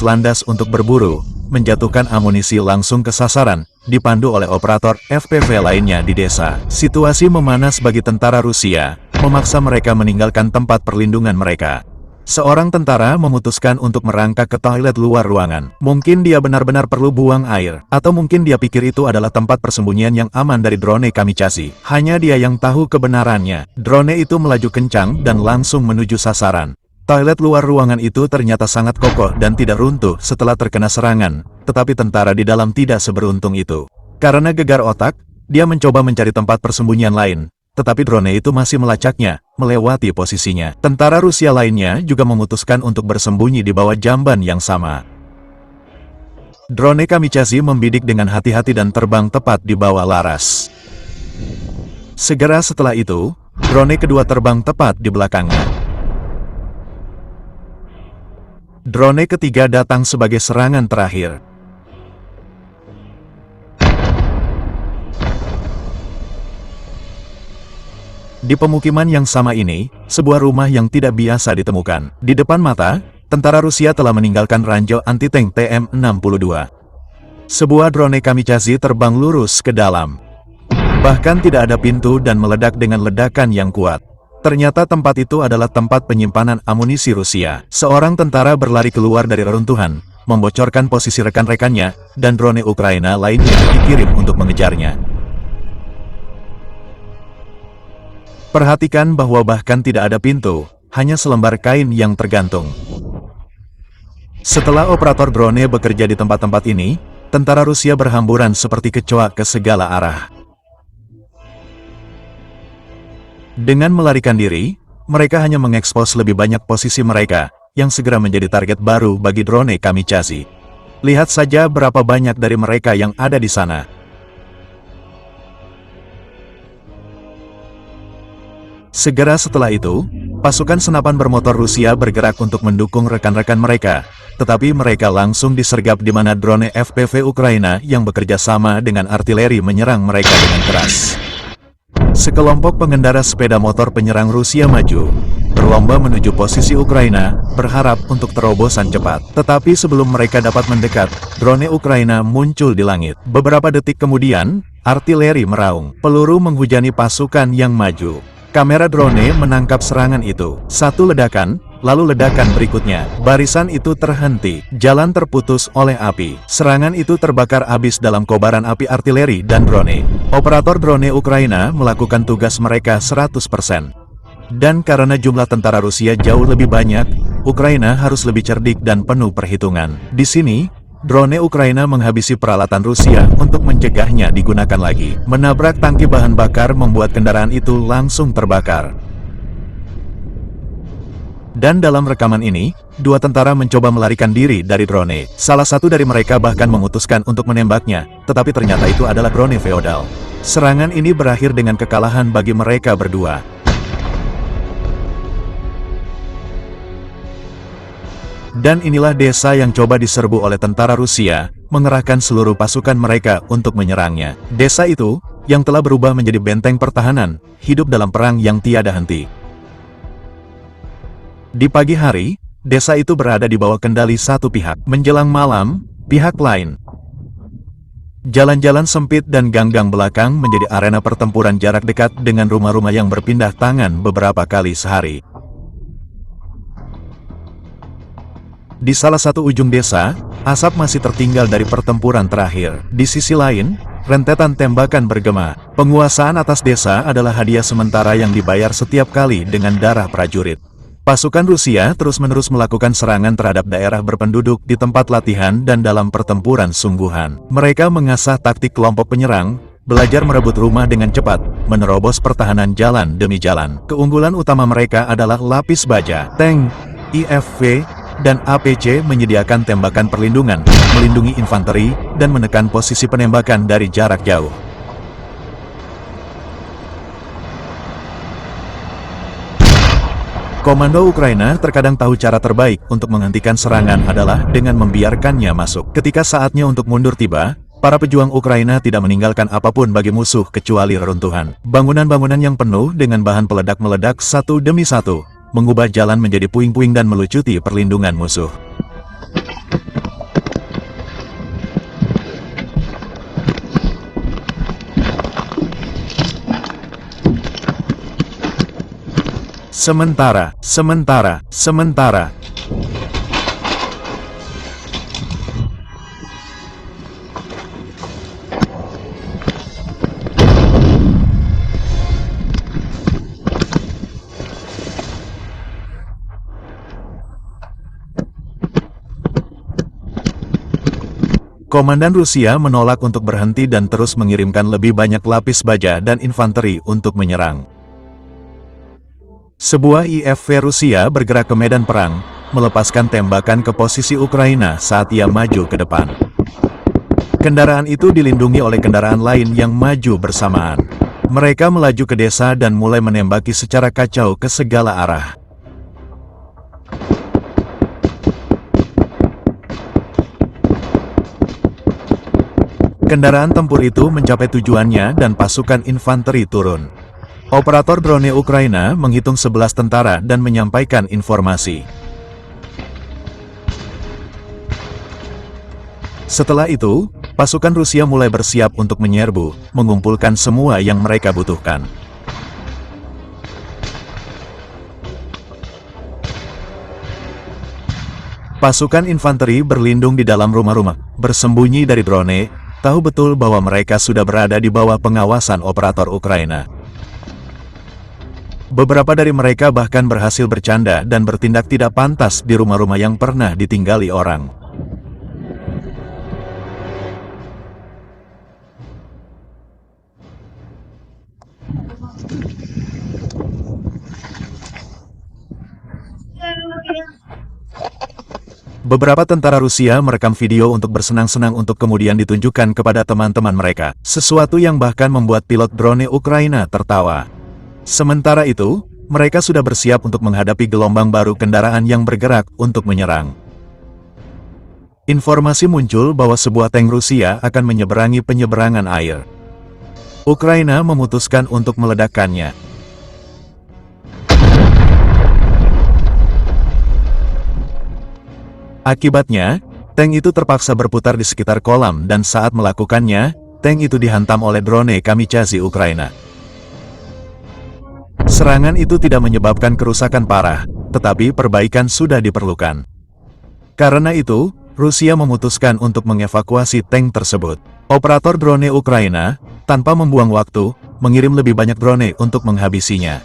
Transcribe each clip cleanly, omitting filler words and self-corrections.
terus landas untuk berburu, menjatuhkan amunisi langsung ke sasaran, dipandu oleh operator FPV lainnya di desa. Situasi memanas bagi tentara Rusia, memaksa mereka meninggalkan tempat perlindungan mereka. Seorang tentara memutuskan untuk merangkak ke toilet luar ruangan. Mungkin dia benar-benar perlu buang air, atau mungkin dia pikir itu adalah tempat persembunyian yang aman dari drone kamikaze. Hanya dia yang tahu kebenarannya. Drone itu melaju kencang dan langsung menuju sasaran. Toilet luar ruangan itu ternyata sangat kokoh dan tidak runtuh setelah terkena serangan, tetapi tentara di dalam tidak seberuntung itu. Karena gegar otak, dia mencoba mencari tempat persembunyian lain. Tetapi drone itu masih melacaknya, melewati posisinya. Tentara Rusia lainnya juga memutuskan untuk bersembunyi di bawah jamban yang sama. Drone kamikaze membidik dengan hati-hati dan terbang tepat di bawah laras. Segera setelah itu, drone kedua terbang tepat di belakangnya. Drone ketiga datang sebagai serangan terakhir. Di pemukiman yang sama ini, sebuah rumah yang tidak biasa ditemukan. Di depan mata, tentara Rusia telah meninggalkan ranjau anti-tank TM-62. Sebuah drone kamikaze terbang lurus ke dalam. Bahkan tidak ada pintu dan meledak dengan ledakan yang kuat. Ternyata tempat itu adalah tempat penyimpanan amunisi Rusia. Seorang tentara berlari keluar dari reruntuhan, membocorkan posisi rekan-rekannya, dan drone Ukraina lainnya dikirim untuk mengejarnya. Perhatikan bahwa bahkan tidak ada pintu, hanya selembar kain yang tergantung. Setelah operator drone bekerja di tempat-tempat ini, tentara Rusia berhamburan seperti kecoa ke segala arah. Dengan melarikan diri, mereka hanya mengekspos lebih banyak posisi mereka, yang segera menjadi target baru bagi drone kamikaze. Lihat saja berapa banyak dari mereka yang ada di sana. Segera setelah itu, pasukan senapan bermotor Rusia bergerak untuk mendukung rekan-rekan mereka, tetapi mereka langsung disergap di mana drone FPV Ukraina yang bekerja sama dengan artileri menyerang mereka dengan keras. Sekelompok pengendara sepeda motor penyerang Rusia maju, berlomba menuju posisi Ukraina, berharap untuk terobosan cepat. Tetapi sebelum mereka dapat mendekat, drone Ukraina muncul di langit. Beberapa detik kemudian, artileri meraung, peluru menghujani pasukan yang maju. Kamera drone menangkap serangan itu. Satu ledakan, lalu ledakan berikutnya. Barisan itu terhenti, jalan terputus oleh api. Serangan itu terbakar habis dalam kobaran api artileri dan drone. Operator drone Ukraina melakukan tugas mereka 100%. Dan karena jumlah tentara Rusia jauh lebih banyak, Ukraina harus lebih cerdik dan penuh perhitungan. Di sini, drone Ukraina menghabisi peralatan Rusia untuk mencegahnya digunakan lagi. Menabrak tangki bahan bakar membuat kendaraan itu langsung terbakar. Dan dalam rekaman ini, dua tentara mencoba melarikan diri dari drone. Salah satu dari mereka bahkan memutuskan untuk menembaknya, tetapi ternyata itu adalah drone feodal. Serangan ini berakhir dengan kekalahan bagi mereka berdua. Dan inilah desa yang coba diserbu oleh tentara Rusia, mengerahkan seluruh pasukan mereka untuk menyerangnya. Desa itu, yang telah berubah menjadi benteng pertahanan, hidup dalam perang yang tiada henti. Di pagi hari, desa itu berada di bawah kendali satu pihak. Menjelang malam, pihak lain. Jalan-jalan sempit dan gang-gang belakang menjadi arena pertempuran jarak dekat dengan rumah-rumah yang berpindah tangan beberapa kali sehari. Di salah satu ujung desa, asap masih tertinggal dari pertempuran terakhir. Di sisi lain, rentetan tembakan bergema. Penguasaan atas desa adalah hadiah sementara yang dibayar setiap kali dengan darah prajurit. Pasukan Rusia terus-menerus melakukan serangan terhadap daerah berpenduduk di tempat latihan dan dalam pertempuran sungguhan. Mereka mengasah taktik kelompok penyerang, belajar merebut rumah dengan cepat, menerobos pertahanan jalan demi jalan. Keunggulan utama mereka adalah lapis baja, tank, IFV, dan APC menyediakan tembakan perlindungan, melindungi infanteri, dan menekan posisi penembakan dari jarak jauh. Komando Ukraina terkadang tahu cara terbaik untuk menghentikan serangan adalah dengan membiarkannya masuk. Ketika saatnya untuk mundur tiba, para pejuang Ukraina tidak meninggalkan apapun bagi musuh kecuali reruntuhan. Bangunan-bangunan yang penuh dengan bahan peledak meledak satu demi satu, mengubah jalan menjadi puing-puing dan melucuti perlindungan musuh. Sementara. Komandan Rusia menolak untuk berhenti dan terus mengirimkan lebih banyak lapis baja dan infanteri untuk menyerang. Sebuah IFV Rusia bergerak ke medan perang, melepaskan tembakan ke posisi Ukraina saat ia maju ke depan. Kendaraan itu dilindungi oleh kendaraan lain yang maju bersamaan. Mereka melaju ke desa dan mulai menembaki secara kacau ke segala arah. Kendaraan tempur itu mencapai tujuannya dan pasukan infanteri turun. Operator drone Ukraina menghitung 11 tentara dan menyampaikan informasi. Setelah itu, pasukan Rusia mulai bersiap untuk menyerbu, mengumpulkan semua yang mereka butuhkan. Pasukan infanteri berlindung di dalam rumah-rumah, bersembunyi dari drone, tahu betul bahwa mereka sudah berada di bawah pengawasan operator Ukraina. Beberapa dari mereka bahkan berhasil bercanda dan bertindak tidak pantas di rumah-rumah yang pernah ditinggali orang. Beberapa tentara Rusia merekam video untuk bersenang-senang untuk kemudian ditunjukkan kepada teman-teman mereka, sesuatu yang bahkan membuat pilot drone Ukraina tertawa. Sementara itu, mereka sudah bersiap untuk menghadapi gelombang baru kendaraan yang bergerak untuk menyerang. Informasi muncul bahwa sebuah tank Rusia akan menyeberangi penyeberangan air. Ukraina memutuskan untuk meledakkannya. Akibatnya, tank itu terpaksa berputar di sekitar kolam dan saat melakukannya, tank itu dihantam oleh drone kamikaze Ukraina. Serangan itu tidak menyebabkan kerusakan parah, tetapi perbaikan sudah diperlukan. Karena itu, Rusia memutuskan untuk mengevakuasi tank tersebut. Operator drone Ukraina, tanpa membuang waktu, mengirim lebih banyak drone untuk menghabisinya.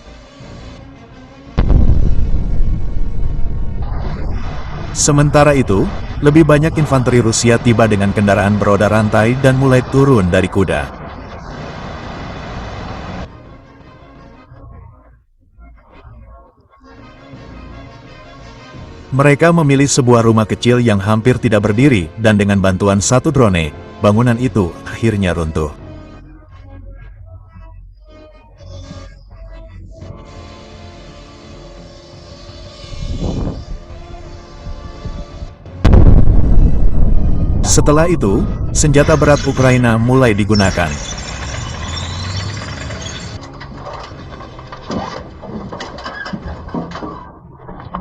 Sementara itu, lebih banyak infanteri Rusia tiba dengan kendaraan beroda rantai dan mulai turun dari kuda. Mereka memilih sebuah rumah kecil yang hampir tidak berdiri dan dengan bantuan satu drone, bangunan itu akhirnya runtuh. Setelah itu, senjata berat Ukraina mulai digunakan.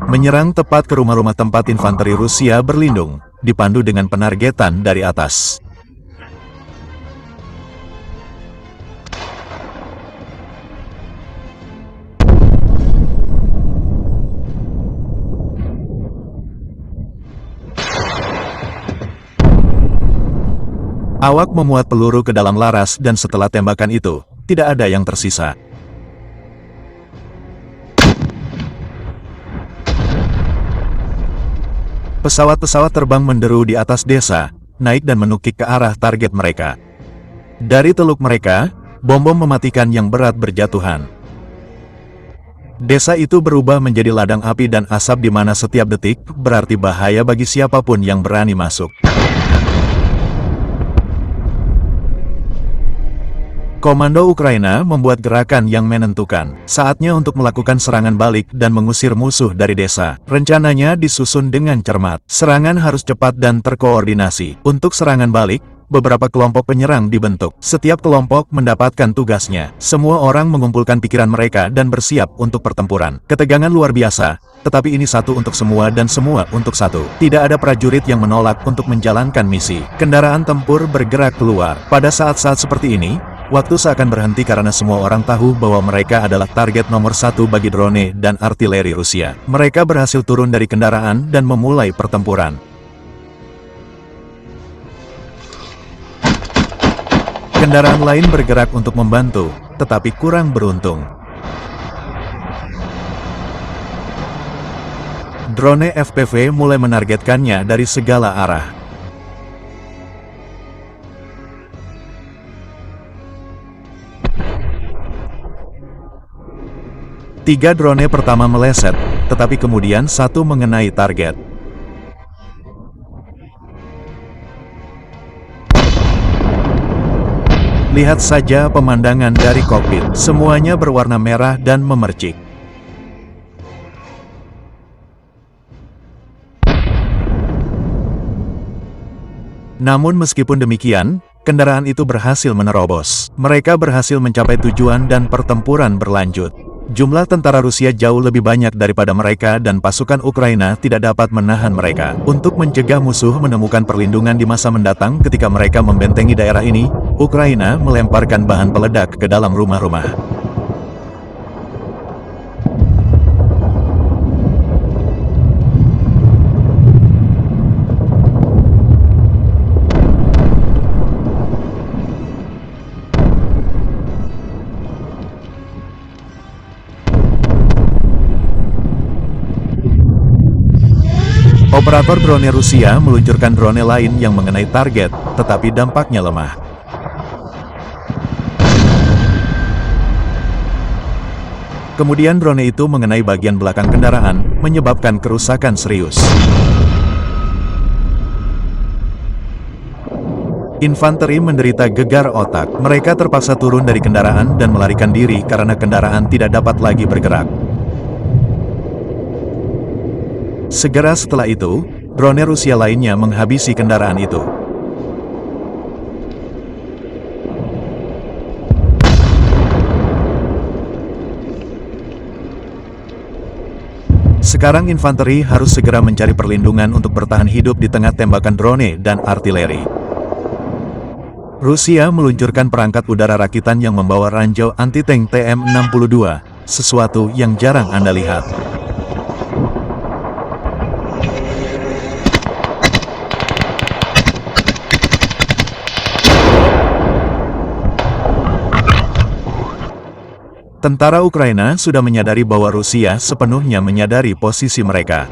Menyerang tepat ke rumah-rumah tempat infanteri Rusia berlindung, dipandu dengan penargetan dari atas. Awak memuat peluru ke dalam laras dan setelah tembakan itu, tidak ada yang tersisa. Pesawat-pesawat terbang menderu di atas desa, naik dan menukik ke arah target mereka. Dari teluk mereka, bom-bom mematikan yang berat berjatuhan. Desa itu berubah menjadi ladang api dan asap di mana setiap detik berarti bahaya bagi siapapun yang berani masuk. Komando Ukraina membuat gerakan yang menentukan. Saatnya untuk melakukan serangan balik dan mengusir musuh dari desa. Rencananya disusun dengan cermat. Serangan harus cepat dan terkoordinasi. Untuk serangan balik, beberapa kelompok penyerang dibentuk. Setiap kelompok mendapatkan tugasnya. Semua orang mengumpulkan pikiran mereka dan bersiap untuk pertempuran. Ketegangan luar biasa, tetapi ini satu untuk semua dan semua untuk satu. Tidak ada prajurit yang menolak untuk menjalankan misi. Kendaraan tempur bergerak keluar. Pada saat-saat seperti ini, Waktu seakan berhenti karena semua orang tahu bahwa mereka adalah target nomor satu bagi drone dan artileri Rusia. Mereka berhasil turun dari kendaraan dan memulai pertempuran. Kendaraan lain bergerak untuk membantu, tetapi kurang beruntung. Drone FPV mulai menargetkannya dari segala arah. Tiga drone pertama meleset, tetapi kemudian satu mengenai target. Lihat saja pemandangan dari kokpit. Semuanya berwarna merah dan memercik. Namun meskipun demikian, kendaraan itu berhasil menerobos. Mereka berhasil mencapai tujuan dan pertempuran berlanjut. Jumlah tentara Rusia jauh lebih banyak daripada mereka dan pasukan Ukraina tidak dapat menahan mereka. Untuk mencegah musuh menemukan perlindungan di masa mendatang ketika mereka membentengi daerah ini, Ukraina melemparkan bahan peledak ke dalam rumah-rumah. Operator drone Rusia meluncurkan drone lain yang mengenai target, tetapi dampaknya lemah. Kemudian drone itu mengenai bagian belakang kendaraan, menyebabkan kerusakan serius. Infanteri menderita gegar otak. Mereka terpaksa turun dari kendaraan dan melarikan diri karena kendaraan tidak dapat lagi bergerak. Segera setelah itu, drone Rusia lainnya menghabisi kendaraan itu. Sekarang infanteri harus segera mencari perlindungan untuk bertahan hidup di tengah tembakan drone dan artileri. Rusia meluncurkan perangkat udara rakitan yang membawa ranjau anti-tank TM62, sesuatu yang jarang Anda lihat. Tentara Ukraina sudah menyadari bahwa Rusia sepenuhnya menyadari posisi mereka.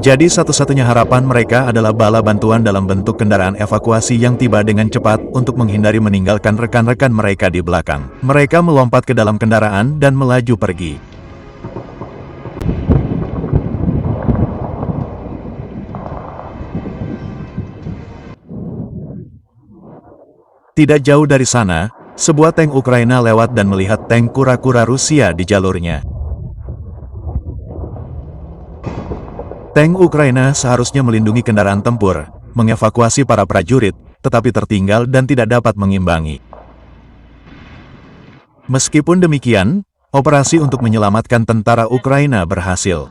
Jadi satu-satunya harapan mereka adalah bala bantuan dalam bentuk kendaraan evakuasi yang tiba dengan cepat untuk menghindari meninggalkan rekan-rekan mereka di belakang. Mereka melompat ke dalam kendaraan dan melaju pergi. Tidak jauh dari sana, sebuah tank Ukraina lewat dan melihat tank kura-kura Rusia di jalurnya. Tank Ukraina seharusnya melindungi kendaraan tempur, mengevakuasi para prajurit, tetapi tertinggal dan tidak dapat mengimbangi. Meskipun demikian, operasi untuk menyelamatkan tentara Ukraina berhasil.